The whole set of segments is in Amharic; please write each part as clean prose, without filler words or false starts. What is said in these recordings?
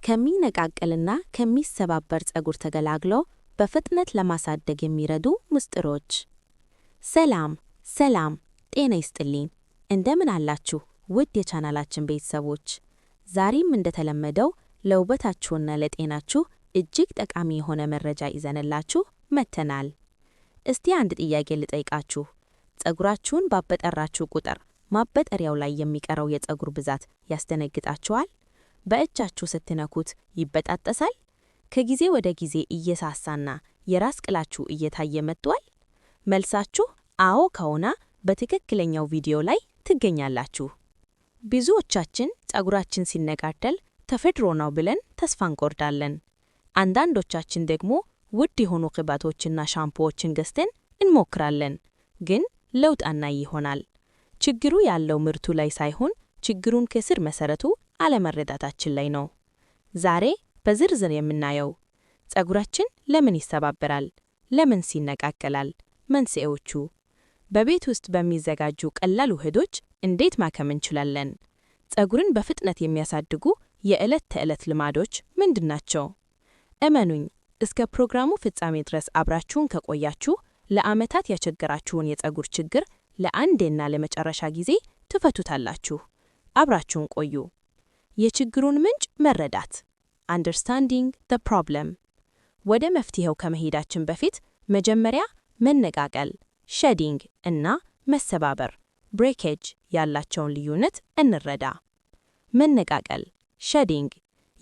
ከሚነቃቀልና ከሚሰባበር ፀጉር ተገላግሎ በፍጥነት ለማሳደግ የሚረዱ ምስጢሮች። ሰላም ጤና ይስጥልኝ። እንደምን አላችሁ ውድ የቻናላችን ቤተሰቦች? ዛሬም እንደተለመደው ለውበታችሁና ለጤናችሁ እጅግ ጠቃሚ የሆነ መረጃ ይዘንላችሁ መጥተናል። እስቲ አንድ ጥያቄ ልጠይቃችሁ። ፀጉራችሁን ባበጠራችሁ ቁጥር ማበጠሪያው ላይ የሚቀረው የፀጉር ብዛት ያስደነግጣችኋል? በእጃችሁ ስትነኩት ይበጣጠሳል? ከጊዜ ወደ ጊዜ እየሳሳና የራስ ቅላችሁ እየታየ መጥቷል? መልሳችሁ አዎ ከሆነ በትክክለኛው ቪዲዮ ላይ ትገኛላችሁ። ብዙዎቻችን ፀጉራችን ሲነቃቀል ተፈጥሮ ነው ብለን ተስፋ እንቆርጣለን። አንዳንዶቻችን ደግሞ ውድ የሆኑ ቅባቶችና ሻምፖዎችን ገዝተን እንሞክራለን፣ ግን ለውጥ አናይ ይሆናል። ችግሩ ያለው ምርቱ ላይ ሳይሆን ችግሩን ከስር መሰረቱ አለመረዳታችን ላይ ነው። ዛሬ በዝርዝር የምናየው ፀጉራችን ለምን ይሰባበራል፣ ለምን ይነቃቀላል፣ መንስኤዎቹ፣ በቤት ውስጥ በሚዘጋጁ ቀላል ውህዶች እንዴት ማከም እንችላለን፣ ፀጉርን በፍጥነት የሚያሳድጉ የዕለት ተዕለት ልማዶች ምንድናቸው? እመኑኝ፣ እስከ ፕሮግራሙ ፍጻሜ ድረስ አብራችሁን ከቆያችሁ ለዓመታት ያቸገራችሁን የፀጉር ችግር ለአንዴና ለመጨረሻ ጊዜ ትፈቱታላችሁ። አብራችሁን ቆዩ። የችግሩን ምንጭ መረዳት፣ understanding the problem። ወደ መፍትሄው ከመሄዳችን በፊት መጀመሪያ መነቃቀል shedding እና መሰባበር breakage ያላቸውን ልዩነት እንረዳ። መነቃቀል shedding፣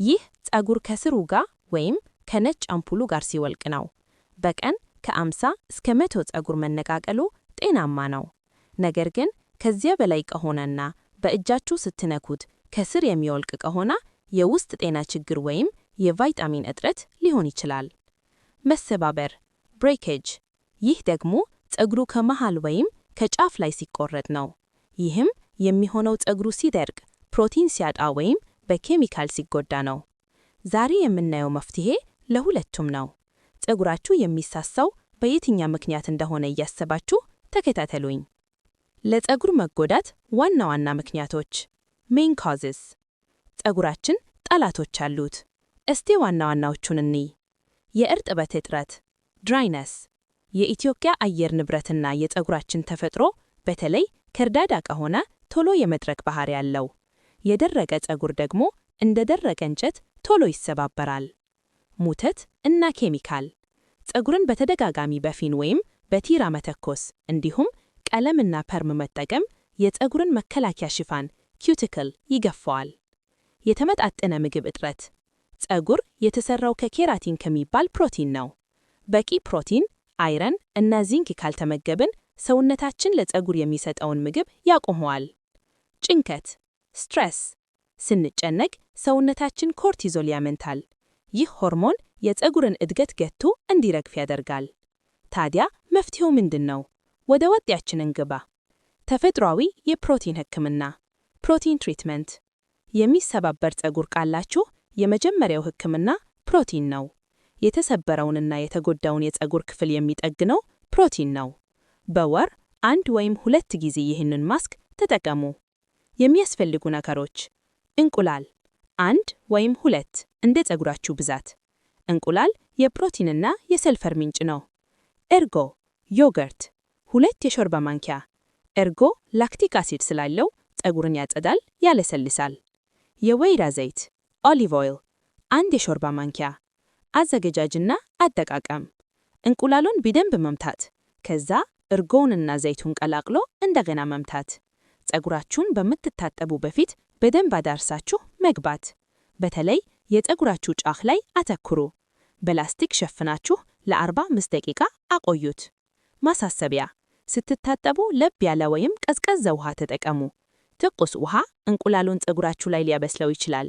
ይህ ፀጉር ከስሩ ጋር ወይም ከነጭ አምፑሉ ጋር ሲወልቅ ነው። በቀን ከ50 እስከ 100 ፀጉር መነቃቀሉ ጤናማ ነው። ነገር ግን ከዚያ በላይ ከሆነና በእጃችሁ ስትነኩት ከስር የሚወልቅ ከሆነ የውስጥ ጤና ችግር ወይም የቫይታሚን እጥረት ሊሆን ይችላል። መሰባበር breakage፣ ይህ ደግሞ ፀጉሩ ከመሃል ወይም ከጫፍ ላይ ሲቆረጥ ነው። ይህም የሚሆነው ፀጉሩ ሲደርቅ፣ ፕሮቲን ሲያጣ ወይም በኬሚካል ሲጎዳ ነው። ዛሬ የምናየው መፍትሄ ለሁለቱም ነው። ፀጉራችሁ የሚሳሳው በየትኛው ምክንያት እንደሆነ እያሰባችሁ ተከታተሉኝ። ለፀጉር መጎዳት ዋና ዋና ምክንያቶች main causes። ፀጉራችን ጠላቶች አሉት። እስቲ ዋና ዋናዎቹን እንይ። የእርጥበት እጥረት dryness፣ የኢትዮጵያ አየር ንብረትና የፀጉራችን ተፈጥሮ በተለይ ከርዳዳ ከሆነ ቶሎ የመድረቅ ባህሪ ያለው። የደረቀ ፀጉር ደግሞ እንደ ደረቀ እንጨት ቶሎ ይሰባበራል። ሙተት እና ኬሚካል፣ ፀጉርን በተደጋጋሚ በፊን ወይም በቲራ መተኮስ እንዲሁም ቀለምና ፐርም መጠቀም የፀጉርን መከላከያ ሽፋን ኪዩቲክል ይገፋዋል። የተመጣጠነ ምግብ እጥረት፣ ፀጉር የተሰራው ከኬራቲን ከሚባል ፕሮቲን ነው። በቂ ፕሮቲን፣ አይረን እና ዚንክ ካልተመገብን ሰውነታችን ለፀጉር የሚሰጠውን ምግብ ያቆመዋል። ጭንቀት ስትሬስ፣ ስንጨነቅ ሰውነታችን ኮርቲዞል ያመንታል። ይህ ሆርሞን የፀጉርን እድገት ገቶ እንዲረግፍ ያደርጋል። ታዲያ መፍትሄው ምንድነው? ወደ ወጤያችን እንግባ። ተፈጥሯዊ የፕሮቲን ህክምና ፕሮቲን ትሪትመንት። የሚሰባበር ፀጉር ካላችሁ የመጀመሪያው ህክምና ፕሮቲን ነው። የተሰበረውንና የተጎዳውን የፀጉር ክፍል የሚጠግነው ፕሮቲን ነው። በወር 1 ወይም 2 ጊዜ ይህንን ማስክ ተጠቀሙ። የሚያስፈልጉ ነገሮች እንቁላል 1 ወይም 2 እንደ ፀጉራችሁ ብዛት። እንቁላል የፕሮቲንና የሰልፈር ምንጭ ነው። ኤርጎ ዮገርት 2 የሾርባ ማንኪያ። ኤርጎ ላክቲክ አሲድ ስላለው ፀጉርን ያጸዳል፣ ያለሰልሳል። የወይራ ዘይት ኦሊቭ ኦይል 1 የሾርባ ማንኪያ። አዘገጃጅና አጠቃቀም እንቁላሉን በደንብ መምታት፣ ከዛ እርጎውንና ዘይቱን ቀላቅሎ እንደገና መምታት። ፀጉራችሁን በምትታጠቡ በፊት በደንብ አዳርሳችሁ መግባት። በተለይ የፀጉራችሁ ጫፍ ላይ አተኩሩ። በላስቲክ ሸፍናችሁ ለ45 ደቂቃ አቆዩት። ማሳሰቢያ፣ ስትታጠቡ ለብ ያለ ወይም ቀዝቀዝ ውሃ ተጠቀሙ። ትኩስ ውሃ እንቁላሉን ፀጉራችሁ ላይ ሊያበስለው ይችላል።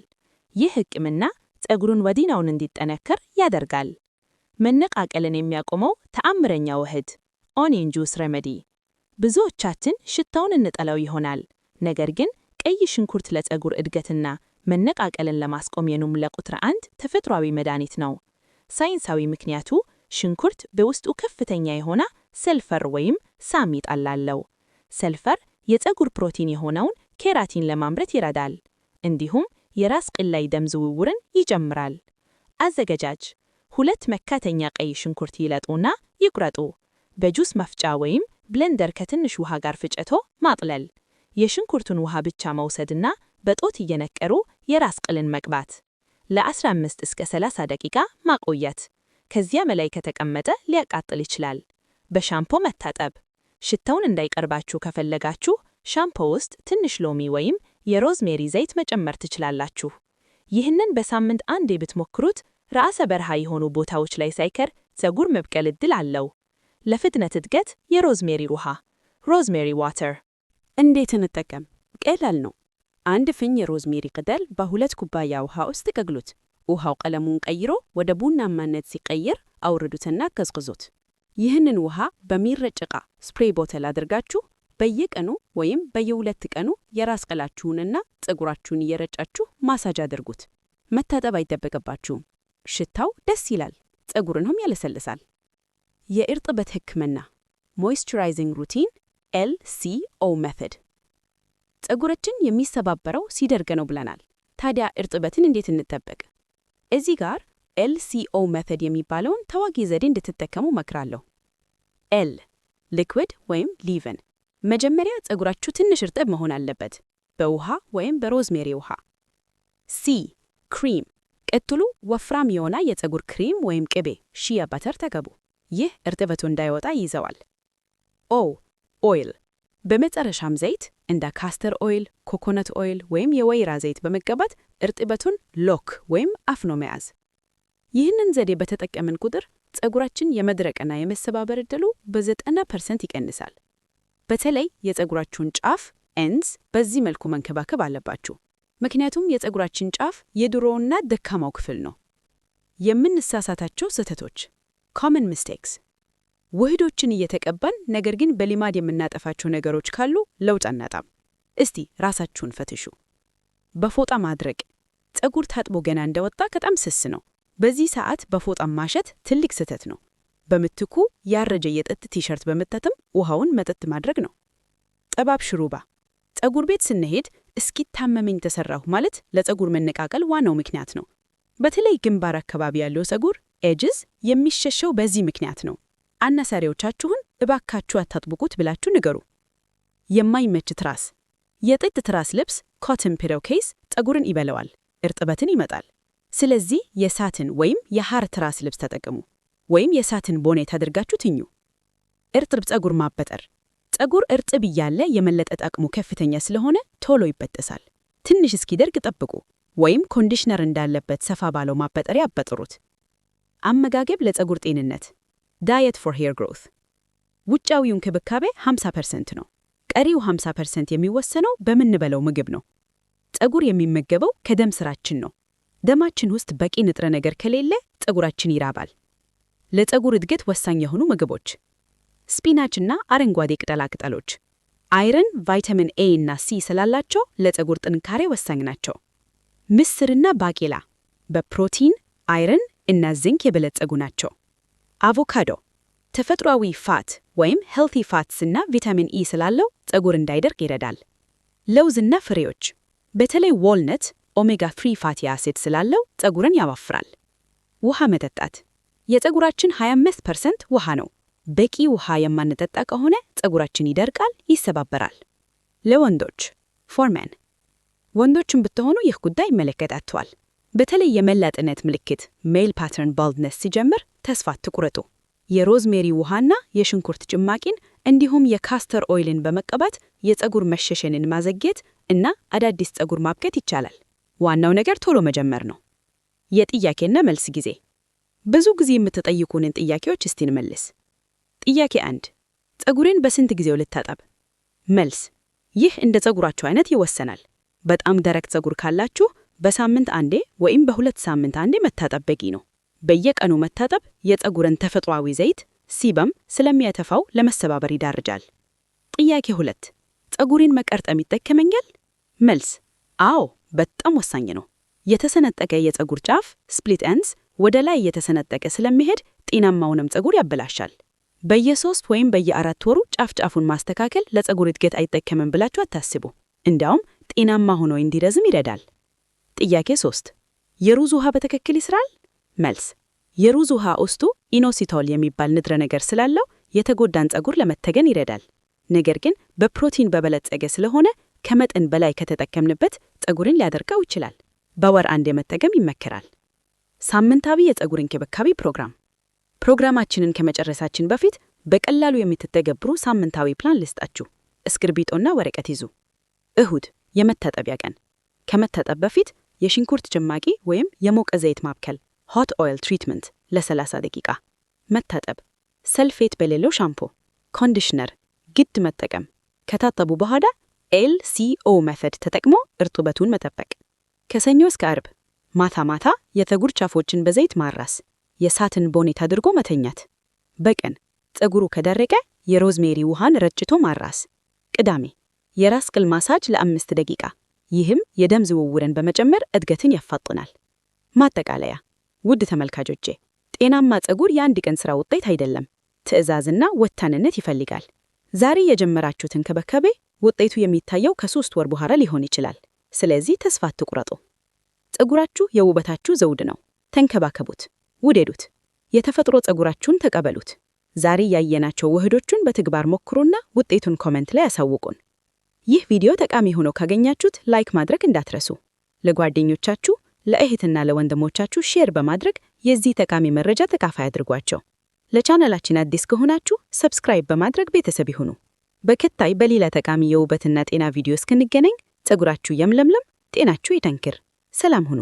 ይህ ህክምና ፀጉሩን ወዲያውኑ እንዲጠነከር ያደርጋል። መነቃቀልን የሚያቆመው ተአምረኛ ውህድ ኦኒየን ጁስ ሬሜዲ። ብዙዎቻችን ሽታውን እንጠላው ይሆናል፣ ነገር ግን ቀይ ሽንኩርት ለፀጉር እድገትና መነቃቀልን ለማስቆም የኑም ለቁጥር 1 ተፈጥሯዊ መድኃኒት ነው። ሳይንሳዊ ምክንያቱ ሽንኩርት በውስጡ ከፍተኛ የሆነ ሰልፈር ወይም ሳሚጥ አለው። ሰልፈር የፀጉር ፕሮቲን የሆነውን ኬራቲን ለማምረት ይረዳል። እንዲሁም የራስ ቅል ላይ ደም ዝውውርን ይጨምራል። አዘገጃጅ 2 መካተኛ ቀይ ሽንኩርት ይለጡና ይቁረጡ። በጁስ መፍጫ ወይም ብሌንደር ከትንሽ ውሃ ጋር ፍጨቶ ማጥለል። የሽንኩርቱን ውሃ ብቻ መውሰድና በጦት እየነቀሩ የራስ ቅልን መቅባት። ለ15 እስከ 30 ደቂቃ ማቆየት። ከዚያ በላይ ከተቀመጠ ሊያቃጥል ይችላል። በሻምፖ መታጠብ። ሽታውን እንዳይቀርባችሁ ከፈለጋችሁ ሻምፖ ውስጥ ትንሽ ሎሚ ወይም የሮዝሜሪ ዘይት መጨመር ትችላላችሁ። ይህንን በሳምንት አንዴ ብትሞክሩት ራሰ በረሃ የሆኑ ቦታዎች ላይ ሳይቀር ፀጉር መብቀል ዕድል አለው። ለፍጥነት እድገት የሮዝሜሪ ውሃ ሮዝሜሪ ዋተር እንዴት እንጠቀም? ቀላል ነው። 1 ፍኝ የሮዝሜሪ ቅጠል በ2 ኩባያ ውሃ ውስጥ ቀቅሉት። ውሃው ቀለሙን ቀይሮ ወደ ቡናማነት ሲቀየር አውርዱትና ቀዝቅዙት። ይህንን ውሃ በሚረጭ ዕቃ ስፕሬይ ቦተል አድርጋችሁ በየቀኑ ወይም በየ2 ቀኑ የራስ ቅላችሁንና ፀጉራችሁን እየረጫችሁ ማሳጅ አድርጉት። መታጠብ አይጠበቅባችሁም። ሽታው ደስ ይላል፣ ፀጉርንም ያለሰልሳል። የእርጥበት ሕክምና ሞይስቸራይዚንግ ሩቲን LCO ሜተድ። ፀጉራችን የሚሰባበረው ሲደርቅ ነው ብለናል። ታዲያ እርጥበትን እንዴት እንጠብቅ? እዚህ ጋር LCO ሜተድ የሚባለውን ታዋቂ ዘዴ እንድትጠቀሙ መክራለሁ። L ሊኩዊድ ወይም ሊቭን። መጀመሪያ ፀጉራችሁ ትንሽ እርጥብ መሆን አለበት፣ በውሃ ወይም በሮዝሜሪ ውሃ። C ክሪም። ቀጥሎ ወፍራም የሆነ የፀጉር ክሪም ወይም ቅቤ ሺያ በተር ተቀቡ። ይህ እርጥበቱ እንዳይወጣ ይዘዋል። O ኦይል። በመጨረሻም ዘይት እንደ ካስተር ኦይል፣ ኮኮናት ኦይል ወይም የወይራ ዘይት በመቀባት እርጥበቱን ሎክ ወይም አፍኖ መያዝ። ይህንን ዘዴ በተጠቀምን ቁጥር ፀጉራችን የመድረቅና የመሰባበር ዕድሉ በ90% ይቀንሳል። በተለይ የፀጉራችሁን ጫፍ ኤንድስ በዚህ መልኩ መንከባከብ አለባችሁ። ምክንያቱም የፀጉራችን ጫፍ የድሮውና ደካማው ክፍል ነው። የምንሳሳታቸው ስህተቶች common mistakes ውህዶችን እየተቀባን ነገር ግን በሊማድ የምናጠፋቸው ነገሮች ካሉ ለውጥ አናጣም። እስቲ ራሳችሁን ፈትሹ። በፎጣ ማድረቅ። ፀጉር ታጥቦ ገና እንደወጣ በጣም ስስ ነው። በዚህ ሰዓት በፎጣ ማሸት ትልቅ ስህተት ነው። በምትኩ ያረጀ የጥጥ ቲሸርት በመጠቀም ውሃውን መጠጥ ማድረግ ነው። ጠባብ ሽሩባ። ፀጉር ቤት ስንሄድ እስኪታመመኝ ተሰራሁ ማለት ለፀጉር መነቃቀል ዋናው ምክንያት ነው። በተለይ ግንባር አካባቢ ያለው ፀጉር ኤጅስ የሚሸሸው በዚህ ምክንያት ነው። አናሳሪዎቻችሁን እባካችሁ አታጥብቁት ብላችሁ ንገሩ። የማይመች ትራስ። የጥጥ ትራስ ልብስ ኮተን ፒሎ ኬስ ፀጉርን ይበለዋል፣ እርጥበትን ይመጣል። ስለዚህ የሳትን ወይም የሐር ትራስ ልብስ ተጠቅሙ፣ ወይም የሳትን ቦኔት አድርጋችሁ ትኙ። እርጥብ ፀጉር ማበጠር። ፀጉር እርጥብ እያለ የመለጠጥ አቅሙ ከፍተኛ ስለሆነ ቶሎ ይበጠሳል። ትንሽ እስኪደርቅ ጠብቁ፣ ወይም ኮንዲሽነር እንዳለበት ሰፋ ባለው ማበጠሪያ አበጥሩት። አመጋገብ ለፀጉር ጤንነት ዳየት ፎር ሄር ግሮት። ውጫዊው እንክብካቤ 50% ነው። ቀሪው 50% የሚወሰነው በምንበለው ምግብ ነው። ፀጉር የሚመገበው ከደም ስራችን ነው። ደማችን ውስጥ በቂ ንጥረ ነገር ከሌለ ፀጉራችን ይራባል። ለፀጉር እድገት ወሳኝ የሆኑ ምግቦች ስፒናችና አረንጓዴ ቅጠላቅጠሎች አይረን፣ ቫይታሚን A እና C ስላላቸው ለፀጉር ጥንካሬ ወሳኝ ናቸው። ምስርና ባቄላ በፕሮቲን አይረን እና ዚንክ የበለጸጉ ናቸው። አቮካዶ ተፈጥሯዊ ፋት ወይም ሄልቲ ፋትስ እና ቪታሚን E ስላለው ፀጉር እንዳይደርቅ ይረዳል። ለውዝና ፍሬዎች በተለይ ዋልነት ኦሜጋ 3 ፋቲ አሲድ ስላለው ፀጉርን ያወፍራል። ውሃ መጠጣት የፀጉራችን 25% ውሃ ነው። በቂ ውሃ የማንጠጣ ከሆነ ፀጉራችን ይደርቃል፣ ይሰባበራል። ለወንዶች ፎርመን ወንዶችን ብትሆኑ ይህ ጉዳይ ይመለከታችኋል። በተለይ የመላጥነት ምልክት ሜል ፓተርን ባልድነስ ሲጀምር ተስፋ አትቁረጡ። የሮዝሜሪ ውሃና የሽንኩርት ጭማቂን እንዲሁም የካስተር ኦይልን በመቀባት የፀጉር መሸሸንን ማዘግየት እና አዳዲስ ፀጉር ማብቀት ይቻላል። ዋናው ነገር ቶሎ መጀመር ነው። የጥያቄና መልስ ጊዜ ብዙ ጊዜ የምትጠይቁንን ጥያቄዎች እስቲ እንመልስ። ጥያቄ 1 ፀጉሬን በስንት ጊዜው ልታጠብ? መልስ ይህ እንደ ፀጉራችሁ አይነት ይወሰናል። በጣም ደረቅ ፀጉር ካላችሁ በሳምንት አንዴ ወይም በ2 ሳምንት አንዴ መታጠብ በቂ ነው። በየቀኑ መታጠብ የፀጉርን ተፈጥሯዊ ዘይት ሲበም ስለሚያተፋው ለመሰባበር ይዳርጃል። ጥያቄ 2 ፀጉሬን መቀርጠም ይጠቀመኛል? መልስ አዎ፣ በጣም ወሳኝ ነው። የተሰነጠቀ የፀጉር ጫፍ ስፕሊት ኤንድስ ወደ ላይ የተሰነጠቀ ስለሚሄድ ጤናማውንም ፀጉር ያበላሻል። በየ3 ወይም በየ4 ወሩ ጫፍ-ጫፉን ማስተካከል ለፀጉር እድገት አይጠቀምም ብላችሁ አታስቡ። እንዲያውም ጤናማ ሆኖ እንዲረዝም ይረዳል። ጥያቄ 3 የሩዝ ውሃ በትክክል ይስራል? መልስ የሩዝ ውሃ ውስጡ ኢኖሲቶል የሚባል ንጥረ ነገር ስላለው የተጎዳን ፀጉር ለመተገን ይረዳል። ነገር ግን በፕሮቲን በበለጸገ ስለሆነ ከመጠን በላይ ከተጠቀምንበት ፀጉርን ሊያደርቀው ይችላል። በወር አንዴ መጠቀም ይመከራል። ሳምንታዊ የፀጉር እንክብካቤ ፕሮግራም። ፕሮግራማችንን ከመጨረሳችን በፊት በቀላሉ የምትተገብሩ ሳምንታዊ ፕላን ልስጣችሁ። እስክርቢጦና ወረቀት ይዙ። እሁድ የመታጠቢያ ቀን። ከመታጠብ በፊት የሽንኩርት ጭማቂ ወይም የሞቀ ዘይት ማብከል ሆት ኦይል ትሪትመንት ለ30 ደቂቃ። መታጠብ ሰልፌት በሌለው ሻምፖ፣ ኮንዲሽነር ግድ መጠቀም። ከታጠቡ በኋላ LCO ሜተድ ተጠቅሞ እርጥበቱን መጠበቅ። ከሰኞ እስከ አርብ ማታ ማታ የፀጉር ጫፎችን በዘይት ማራስ፣ የሳትን ቦኔት አድርጎ መተኛት። በቀን ፀጉሩ ከደረቀ የሮዝሜሪ ውሃን ረጭቶ ማራስ። ቅዳሜ የራስ ቅል ማሳጅ ለ5 ደቂቃ። ይህም የደም ዝውውርን በመጨመር እድገትን ያፋጥናል። ማጠቃለያ ውድ ተመልካቾቼ፣ ጤናማ ፀጉር የአንድ ቀን ሥራ ውጤት አይደለም፣ ትዕዛዝና ወጥታንነት ይፈልጋል። ዛሬ የጀመራችሁት እንክብካቤ ውጤቱ የሚታየው ከ3 ወር በኋላ ሊሆን ይችላል። ስለዚህ ተስፋ አትቁረጡ። ፀጉራችሁ የውበታችሁ ዘውድ ነው። ተንከባከቡት፣ ውደዱት፣ የተፈጥሮ ፀጉራችሁን ተቀበሉት። ዛሬ ያየናቸው ውህዶቹን በተግባር ሞክሩና ውጤቱን ኮሜንት ላይ ያሳውቁን። ይህ ቪዲዮ ጠቃሚ ሆኖ ካገኛችሁት ላይክ ማድረግ እንዳትረሱ። ለጓደኞቻችሁ ለእህትና ለወንድሞቻችሁ ሼር በማድረግ የዚህ ጠቃሚ መረጃ ተካፋይ አድርጓቸው። ለቻናላችን አዲስ ከሆናችሁ ሰብስክራይብ በማድረግ ቤተሰብ ይሁኑ። በቀጣይ በሌላ ጠቃሚ የውበትና ጤና ቪዲዮ እስክንገናኝ ፀጉራችሁ ይለምልም፣ ጤናችሁ ይጠንክር። ሰላም ሁኑ።